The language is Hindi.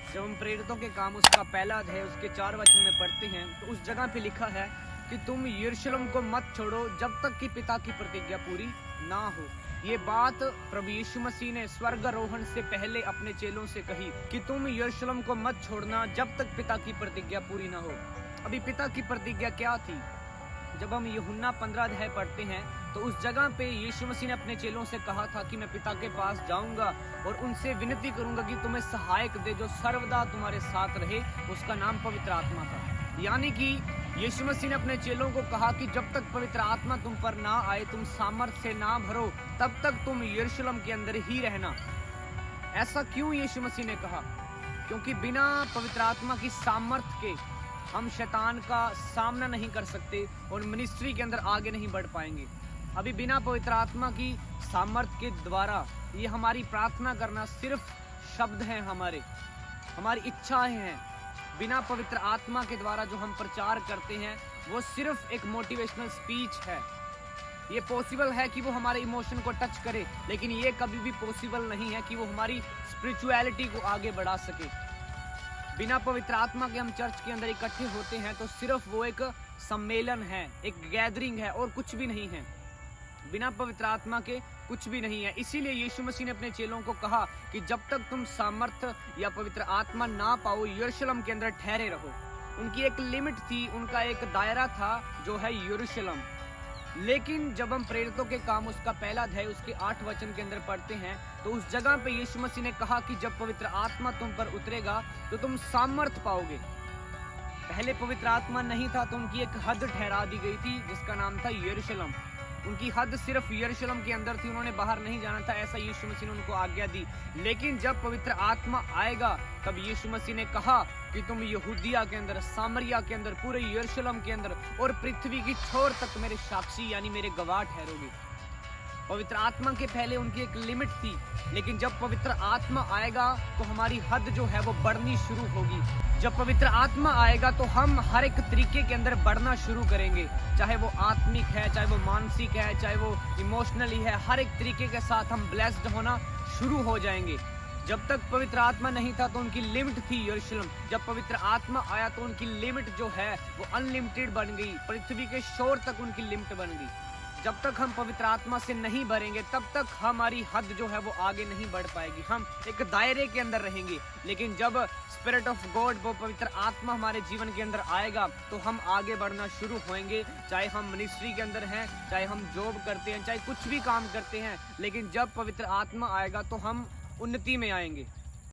जब हम प्रेरितों के काम उसका पहला अध्याय उसके 4 वचन में पढ़ते हैं तो उस जगह पे लिखा है कि तुम यरूशलेम को मत छोड़ो जब तक कि पिता की प्रतिज्ञा पूरी ना हो। ये बात प्रभु यीशु मसीह ने स्वर्गारोहण से पहले अपने चेलों से कही कि तुम यरूशलेम को मत छोड़ना जब तक पिता की प्रतिज्ञा पूरी ना हो। अभी पिता की प्रतिज्ञा क्या थी? जब हम यूहन्ना 15 अध्याय पढ़ते हैं तो उस जगह पे यीशु मसीह ने अपने चेलों से कहा था कि मैं पिता के पास जाऊंगा और उनसे विनती करूंगा कि तुम्हें सहायक दे जो सर्वदा तुम्हारे साथ रहे, उसका नाम पवित्र आत्मा था। यानी कि यीशु मसीह ने अपने चेलों को कहा कि जब तक पवित्र आत्मा तुम पर ना आए, तुम सामर्थ्य से ना भरो, तब तक तुम यरूशलेम के अंदर ही रहना। ऐसा क्यों यीशु मसीह ने कहा? क्योंकि बिना पवित्र आत्मा की सामर्थ्य के हम शैतान का सामना नहीं कर सकते और मिनिस्ट्री के अंदर आगे नहीं बढ़ पाएंगे। अभी बिना पवित्र आत्मा की सामर्थ्य के द्वारा ये हमारी प्रार्थना करना सिर्फ शब्द हैं, हमारी इच्छाएं हैं। बिना पवित्र आत्मा के द्वारा जो हम प्रचार करते हैं वो सिर्फ एक मोटिवेशनल स्पीच है। ये पॉसिबल है कि वो हमारे इमोशन को टच करे, लेकिन ये कभी भी पॉसिबल नहीं है कि वो हमारी स्पिरिचुअलिटी को आगे बढ़ा सके। बिना पवित्र आत्मा के हम चर्च के अंदर इकट्ठे होते हैं तो सिर्फ वो एक सम्मेलन है, एक गैदरिंग है और कुछ भी नहीं है। बिना पवित्र आत्मा के कुछ भी नहीं है। इसीलिए यीशु मसीह ने अपने चेलों को कहा कि जब तक तुम सामर्थ्य या पवित्र आत्मा ना पाओ, यरूशलेम के अंदर ठहरे रहो। उनकी एक लिमिट थी, उनका एक दायरा था जो है यरूशलेम। लेकिन जब हम प्रेरितों के काम उसका पहला अध्याय उसके 8 वचन के अंदर पढ़ते हैं तो उस जगह पे यीशु मसीह ने कहा कि जब पवित्र आत्मा तुम पर उतरेगा तो तुम सामर्थ पाओगे। पहले पवित्र आत्मा नहीं था तो उनकी एक हद ठहरा दी गई थी जिसका नाम था यरूशलेम। उनकी हद सिर्फ यरूशलेम के अंदर थी, उन्होंने बाहर नहीं जाना था, ऐसा यीशु मसीह ने उनको आज्ञा दी। लेकिन जब पवित्र आत्मा आएगा तब यीशु मसीह ने कहा कि तुम यहूदिया के अंदर, सामरिया के अंदर, पूरे यरूशलेम के अंदर और पृथ्वी की छोर तक मेरे साक्षी यानी मेरे गवाह ठहरोगे। पवित्र आत्मा के पहले उनकी एक लिमिट थी, लेकिन जब पवित्र आत्मा आएगा तो हमारी हद जो है वो बढ़नी शुरू होगी। जब पवित्र आत्मा आएगा तो हम हर एक तरीके के अंदर बढ़ना शुरू करेंगे, चाहे वो आत्मिक है, चाहे वो मानसिक है, चाहे वो इमोशनली है। हर एक तरीके के साथ हम ब्लेस्ड होना शुरू हो जाएंगे। जब तक पवित्र आत्मा नहीं था तो उनकी लिमिट थी यरूशलेम। जब पवित्र आत्मा आया तो उनकी लिमिट जो है वो अनलिमिटेड बन गई, पृथ्वी के शोर तक उनकी लिमिट बन गई। जब तक हम पवित्र आत्मा से नहीं भरेंगे तब तक हमारी हद जो है वो आगे नहीं बढ़ पाएगी, हम एक दायरे के अंदर रहेंगे। लेकिन जब स्पिरिट ऑफ गॉड, वो पवित्र आत्मा हमारे जीवन के अंदर आएगा तो हम आगे बढ़ना शुरू होंगे। चाहे हम मिनिस्ट्री के अंदर हैं, चाहे हम जॉब करते हैं, चाहे कुछ भी काम करते हैं, लेकिन जब पवित्र आत्मा आएगा तो हम उन्नति में आएंगे।